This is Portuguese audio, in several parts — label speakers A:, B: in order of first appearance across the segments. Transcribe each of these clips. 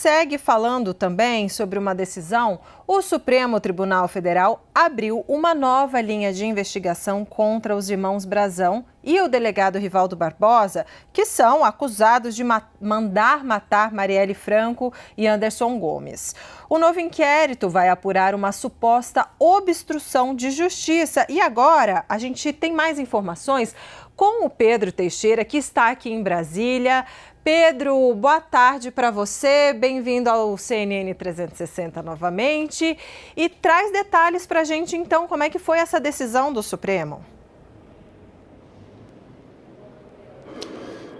A: segue falando também sobre uma decisão. O Supremo Tribunal Federal abriu uma nova linha de investigação contra os irmãos Brazão e o delegado Rivaldo Barbosa, que são acusados de mandar matar Marielle Franco e Anderson Gomes. O novo inquérito vai apurar uma suposta obstrução de justiça. E agora a gente tem mais informações com o Pedro Teixeira, que está aqui em Brasília. Pedro, boa tarde para você, bem-vindo ao CNN 360 novamente. E traz detalhes para a gente, então, como é que foi essa decisão do Supremo?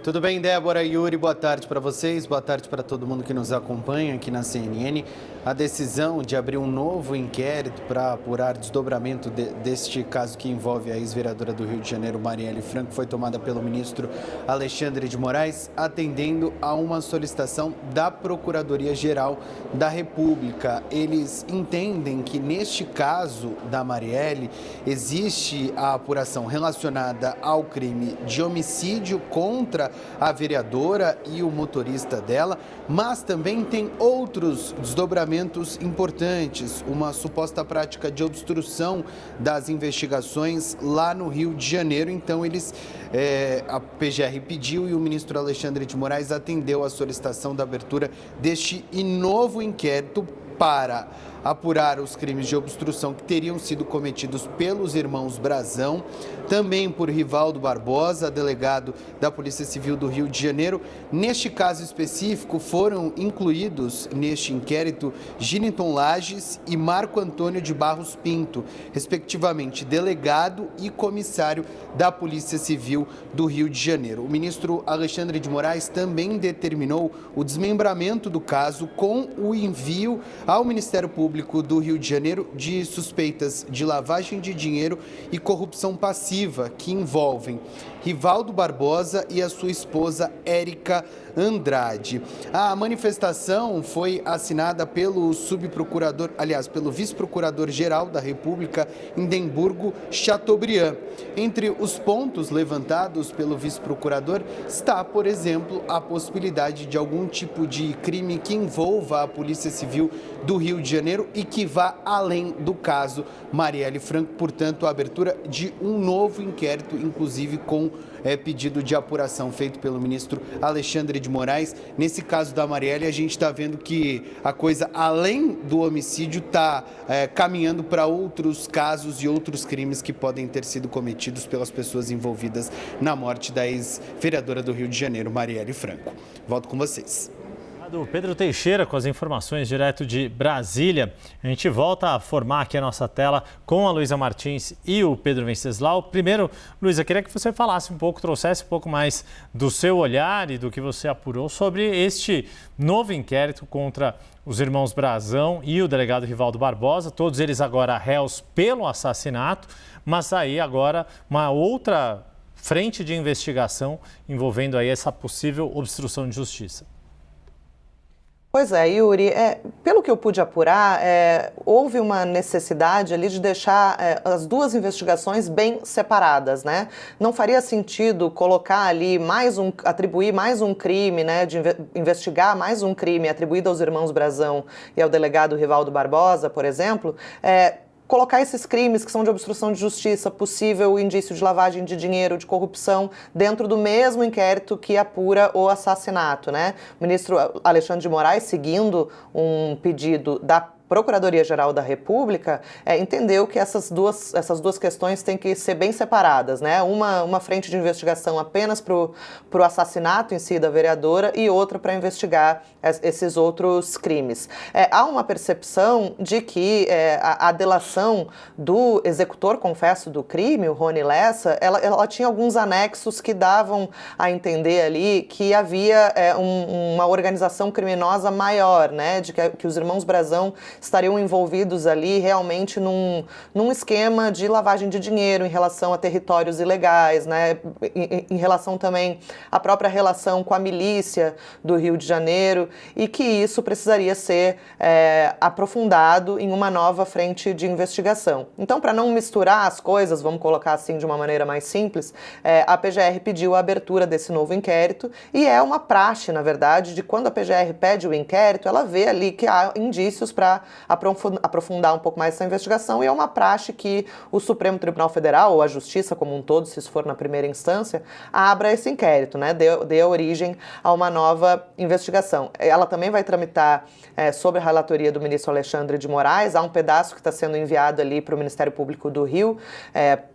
B: Tudo bem, Débora e Yuri? Boa tarde para vocês, boa tarde para todo mundo que nos acompanha aqui na CNN. A decisão de abrir um novo inquérito para apurar desdobramento deste caso que envolve a ex-vereadora do Rio de Janeiro, Marielle Franco, foi tomada pelo ministro Alexandre de Moraes, atendendo a uma solicitação da Procuradoria-Geral da República. Eles entendem que neste caso da Marielle existe a apuração relacionada ao crime de homicídio contra a vereadora e o motorista dela, mas também tem outros desdobramentos importantes, uma suposta prática de obstrução das investigações lá no Rio de Janeiro. Então a PGR pediu e o ministro Alexandre de Moraes atendeu a solicitação da abertura deste novo inquérito para apurar os crimes de obstrução que teriam sido cometidos pelos irmãos Brazão, também por Rivaldo Barbosa, delegado da Polícia Civil do Rio de Janeiro. Neste caso específico, foram incluídos neste inquérito Giniton Lages e Marco Antônio de Barros Pinto, respectivamente delegado e comissário da Polícia Civil do Rio de Janeiro. O ministro Alexandre de Moraes também determinou o desmembramento do caso com o envio ao Ministério Público do Rio de Janeiro de suspeitas de lavagem de dinheiro e corrupção passiva que envolvem Rivaldo Barbosa e a sua esposa Érica Andrade. A manifestação foi assinada pelo pelo vice-procurador-geral da República, Indemburgo Chateaubriand. Entre os pontos levantados pelo vice-procurador está, por exemplo, a possibilidade de algum tipo de crime que envolva a Polícia Civil do Rio de Janeiro e que vá além do caso Marielle Franco, portanto, a abertura de um novo inquérito, inclusive com pedido de apuração feito pelo ministro Alexandre de Moraes. Nesse caso da Marielle, a gente está vendo que a coisa, além do homicídio, está caminhando para outros casos e outros crimes que podem ter sido cometidos pelas pessoas envolvidas na morte da ex-vereadora do Rio de Janeiro, Marielle Franco. Volto com vocês.
C: Do Pedro Teixeira com as informações direto de Brasília. A gente volta a formar aqui a nossa tela com a Luísa Martins e o Pedro Venceslau. Primeiro, Luísa, queria que você falasse um pouco, trouxesse um pouco mais do seu olhar e do que você apurou sobre este novo inquérito contra os irmãos Brazão e o delegado Rivaldo Barbosa, todos eles agora réus pelo assassinato, mas aí agora uma outra frente de investigação envolvendo aí essa possível obstrução de justiça.
D: Pois é, Yuri, pelo que eu pude apurar, houve uma necessidade ali de deixar as duas investigações bem separadas, né? Não faria sentido colocar ali atribuir mais um crime, né? De investigar mais um crime atribuído aos irmãos Brazão e ao delegado Rivaldo Barbosa, por exemplo, colocar esses crimes que são de obstrução de justiça, possível indício de lavagem de dinheiro, de corrupção, dentro do mesmo inquérito que apura o assassinato, né? O ministro Alexandre de Moraes, seguindo um pedido da Procuradoria-Geral da República, entendeu que essas duas questões têm que ser bem separadas, né? Uma frente de investigação apenas para o assassinato em si da vereadora e outra para investigar esses outros crimes. Há uma percepção de que a delação do executor, confesso, do crime, o Rony Lessa, ela tinha alguns anexos que davam a entender ali que havia uma organização criminosa maior, né? De que os irmãos Brazão estariam envolvidos ali realmente num esquema de lavagem de dinheiro em relação a territórios ilegais, né? Em relação também à própria relação com a milícia do Rio de Janeiro, e que isso precisaria ser aprofundado em uma nova frente de investigação. Então, para não misturar as coisas, vamos colocar assim de uma maneira mais simples, a PGR pediu a abertura desse novo inquérito, e é uma praxe, na verdade, de quando a PGR pede o inquérito, ela vê ali que há indícios para aprofundar um pouco mais essa investigação, e é uma praxe que o Supremo Tribunal Federal, ou a Justiça como um todo, se isso for na primeira instância, abra esse inquérito, né, dê origem a uma nova investigação. Ela também vai tramitar sobre a relatoria do ministro Alexandre de Moraes. Há um pedaço que está sendo enviado ali para o Ministério Público do Rio,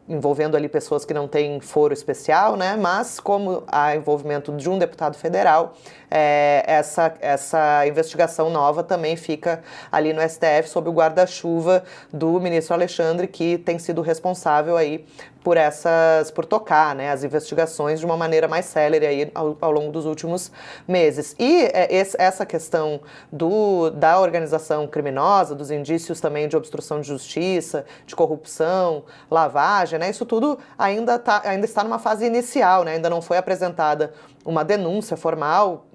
D: envolvendo ali pessoas que não têm foro especial, né? Mas como há envolvimento de um deputado federal, essa investigação nova também fica ali no STF sob o guarda-chuva do ministro Alexandre, que tem sido responsável aí por tocar, né, as investigações de uma maneira mais célere aí ao longo dos últimos meses. E essa questão da organização criminosa, dos indícios também de obstrução de justiça, de corrupção, lavagem, né, isso tudo ainda está numa fase inicial, né, ainda não foi apresentada uma denúncia formal.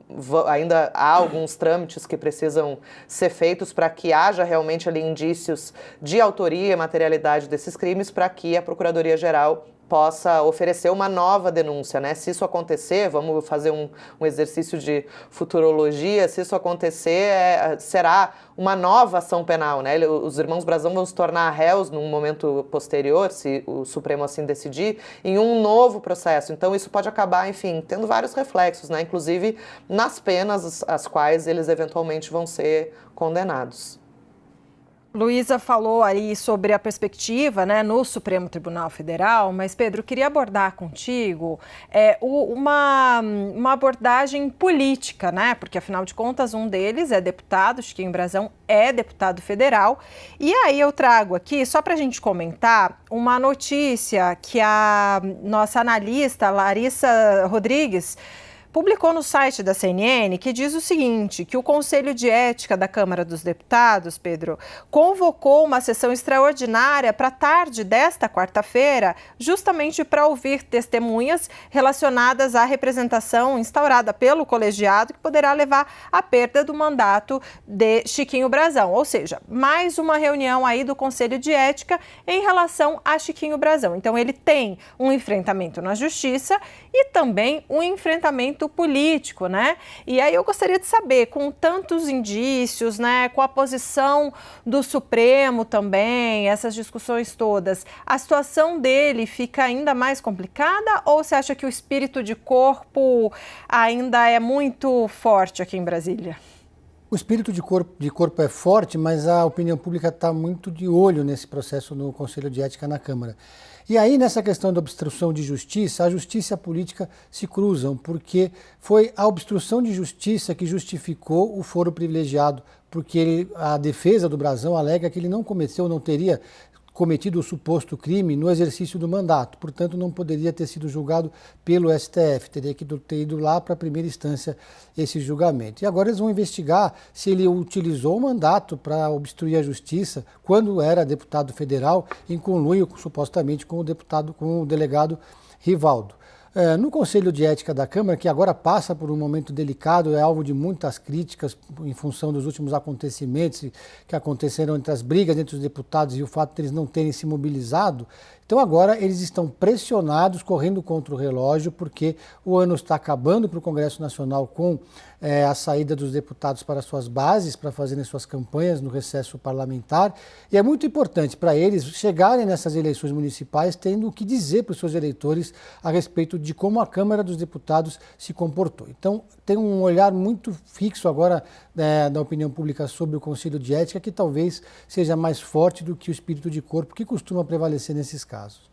D: Ainda há alguns trâmites que precisam ser feitos para que haja realmente ali indícios de autoria e materialidade desses crimes, para que a Procuradoria-Geral possa oferecer uma nova denúncia, né? Se isso acontecer, vamos fazer um exercício de futurologia, se isso acontecer, será uma nova ação penal, né? Os irmãos Brazão vão se tornar réus num momento posterior, se o Supremo assim decidir, em um novo processo. Então isso pode acabar, enfim, tendo vários reflexos, né? Inclusive nas penas às quais eles eventualmente vão ser condenados.
A: Luísa falou aí sobre a perspectiva, né, no Supremo Tribunal Federal, mas, Pedro, queria abordar contigo uma abordagem política, né, porque, afinal de contas, um deles é deputado, Chiquinho Brazão é deputado federal, e aí eu trago aqui, só para a gente comentar, uma notícia que a nossa analista Larissa Rodrigues publicou no site da CNN, que diz o seguinte, que o Conselho de Ética da Câmara dos Deputados, Pedro, convocou uma sessão extraordinária para a tarde desta quarta-feira, justamente para ouvir testemunhas relacionadas à representação instaurada pelo colegiado, que poderá levar à perda do mandato de Chiquinho Brazão. Ou seja, mais uma reunião aí do Conselho de Ética em relação a Chiquinho Brazão. Então, ele tem um enfrentamento na Justiça e também um enfrentamento político, né? E aí eu gostaria de saber, com tantos indícios, né, com a posição do Supremo também, essas discussões todas, a situação dele fica ainda mais complicada, ou você acha que o espírito de corpo ainda é muito forte aqui em Brasília?
E: O espírito de corpo é forte, mas a opinião pública está muito de olho nesse processo no Conselho de Ética na Câmara. E aí, nessa questão da obstrução de justiça, a justiça e a política se cruzam, porque foi a obstrução de justiça que justificou o foro privilegiado, porque a defesa do Brazão alega que ele não cometeu, não teria cometido o suposto crime no exercício do mandato, portanto não poderia ter sido julgado pelo STF, teria que ter ido lá para a primeira instância esse julgamento. E agora eles vão investigar se ele utilizou o mandato para obstruir a justiça quando era deputado federal, em conluio supostamente com o delegado Rivaldo. No Conselho de Ética da Câmara, que agora passa por um momento delicado, é alvo de muitas críticas em função dos últimos acontecimentos que aconteceram entre as brigas entre os deputados e o fato de eles não terem se mobilizado. Então agora eles estão pressionados, correndo contra o relógio, porque o ano está acabando para o Congresso Nacional com a saída dos deputados para suas bases, para fazerem suas campanhas no recesso parlamentar. E é muito importante para eles chegarem nessas eleições municipais tendo o que dizer para os seus eleitores a respeito de como a Câmara dos Deputados se comportou. Então tem um olhar muito fixo agora da opinião pública sobre o Conselho de Ética, que talvez seja mais forte do que o espírito de corpo que costuma prevalecer nesses casos.